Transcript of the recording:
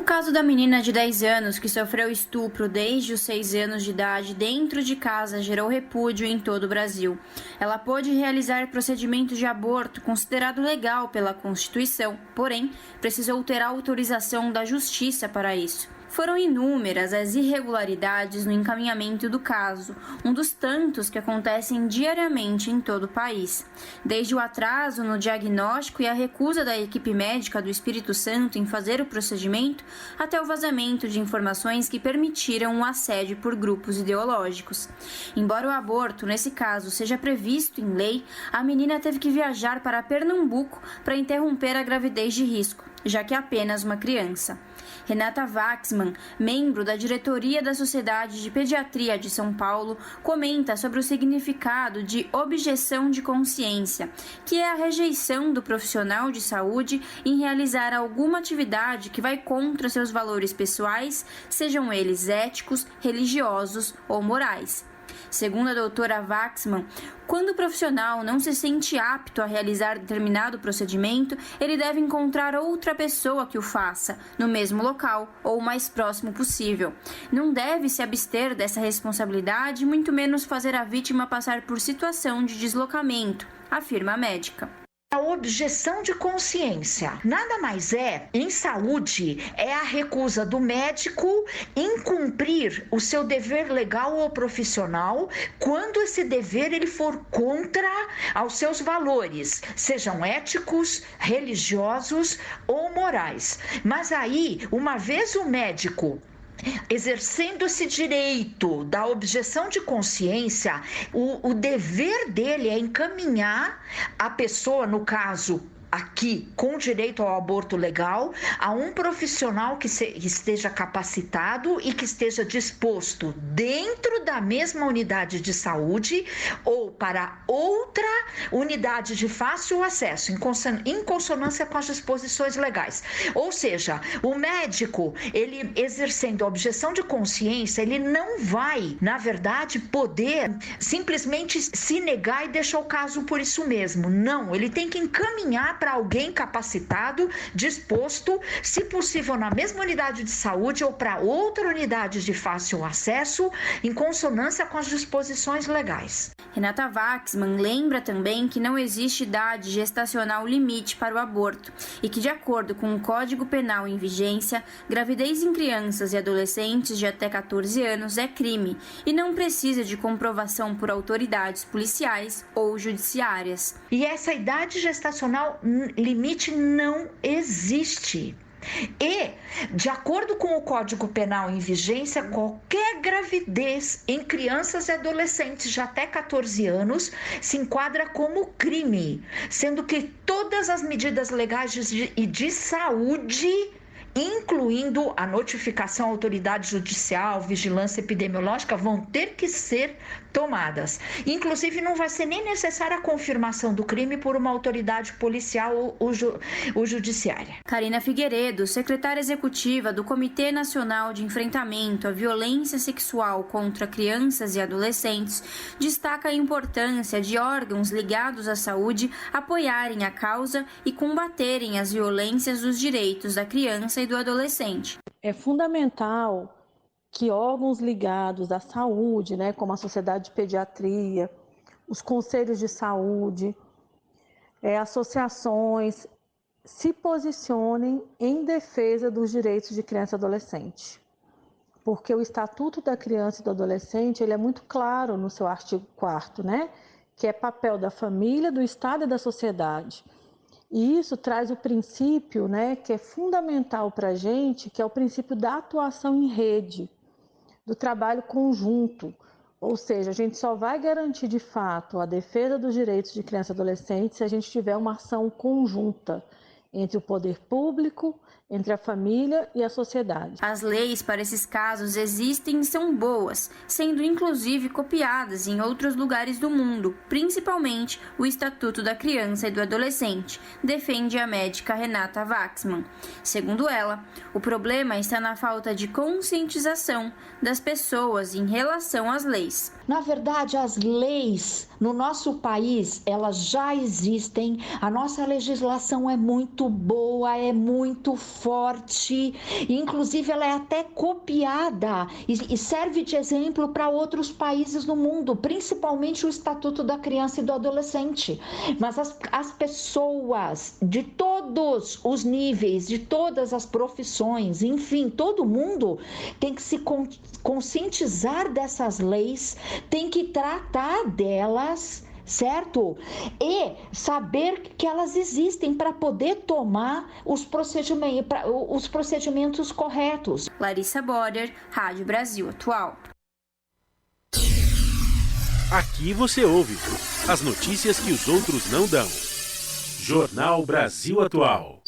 O caso da menina de 10 anos que sofreu estupro desde os 6 anos de idade dentro de casa gerou repúdio em todo o Brasil. Ela pôde realizar procedimento de aborto considerado legal pela Constituição, porém, precisou ter autorização da Justiça para isso. Foram inúmeras as irregularidades no encaminhamento do caso, um dos tantos que acontecem diariamente em todo o país. Desde o atraso no diagnóstico e a recusa da equipe médica do Espírito Santo em fazer o procedimento, até o vazamento de informações que permitiram o assédio por grupos ideológicos. Embora o aborto, nesse caso, seja previsto em lei, a menina teve que viajar para Pernambuco para interromper a gravidez de risco, já que é apenas uma criança. Renata Waxman, membro da diretoria da Sociedade de Pediatria de São Paulo, comenta sobre o significado de objeção de consciência, que é a rejeição do profissional de saúde em realizar alguma atividade que vai contra seus valores pessoais, sejam eles éticos, religiosos ou morais. Segundo a doutora Waxman, quando o profissional não se sente apto a realizar determinado procedimento, ele deve encontrar outra pessoa que o faça, no mesmo local ou o mais próximo possível. Não deve se abster dessa responsabilidade, muito menos fazer a vítima passar por situação de deslocamento, afirma a médica. A objeção de consciência nada mais é, em saúde, é a recusa do médico em cumprir o seu dever legal ou profissional quando esse dever ele for contra aos seus valores, sejam éticos, religiosos ou morais. Mas aí, uma vez o médico exercendo esse direito da objeção de consciência, o dever dele é encaminhar a pessoa, no caso aqui, com direito ao aborto legal, a um profissional que esteja capacitado e que esteja disposto dentro da mesma unidade de saúde ou para outra unidade de fácil acesso, em consonância com as disposições legais. Ou seja, o médico, ele exercendo a objeção de consciência, ele não vai, na verdade, poder simplesmente se negar e deixar o caso por isso mesmo. Não, ele tem que encaminhar para alguém capacitado, disposto, se possível na mesma unidade de saúde ou para outra unidade de fácil acesso, em consonância com as disposições legais. Renata Waxman lembra também que não existe idade gestacional limite para o aborto e que, de acordo com o Código Penal em vigência, gravidez em crianças e adolescentes de até 14 anos é crime e não precisa de comprovação por autoridades policiais ou judiciárias. E essa idade gestacional limite não existe. E, de acordo com o Código Penal em vigência, qualquer gravidez em crianças e adolescentes de até 14 anos se enquadra como crime, sendo que todas as medidas legais e de saúde, incluindo a notificação à autoridade judicial, vigilância epidemiológica, vão ter que ser tomadas. Inclusive, não vai ser nem necessária a confirmação do crime por uma autoridade policial ou judiciária. Karina Figueiredo, secretária executiva do Comitê Nacional de Enfrentamento à Violência Sexual contra Crianças e Adolescentes, destaca a importância de órgãos ligados à saúde apoiarem a causa e combaterem as violências dos direitos da criança e do adolescente. É fundamental que órgãos ligados à saúde, como a Sociedade de Pediatria, os conselhos de saúde, associações, se posicionem em defesa dos direitos de criança e adolescente. Porque o Estatuto da Criança e do Adolescente ele é muito claro no seu artigo 4º, que é papel da família, do Estado e da sociedade. E isso traz o princípio, que é fundamental para a gente, que é o princípio da atuação em rede, do trabalho conjunto. Ou seja, a gente só vai garantir de fato a defesa dos direitos de criança e adolescente se a gente tiver uma ação conjunta entre o poder público, entre a família e a sociedade. As leis para esses casos existem e são boas, sendo inclusive copiadas em outros lugares do mundo, principalmente o Estatuto da Criança e do Adolescente, defende a médica Renata Waxman. Segundo ela, o problema está na falta de conscientização das pessoas em relação às leis. Na verdade, as leis no nosso país, elas já existem, a nossa legislação é muito boa, é muito forte, inclusive ela é até copiada e serve de exemplo para outros países no mundo, principalmente o Estatuto da Criança e do Adolescente. Mas as pessoas de todos os níveis, de todas as profissões, enfim, todo mundo tem que se conscientizar dessas leis, tem que tratar delas, certo? E saber que elas existem para poder tomar os procedimentos corretos. Larissa Borer, Rádio Brasil Atual. Aqui você ouve as notícias que os outros não dão. Jornal Brasil Atual.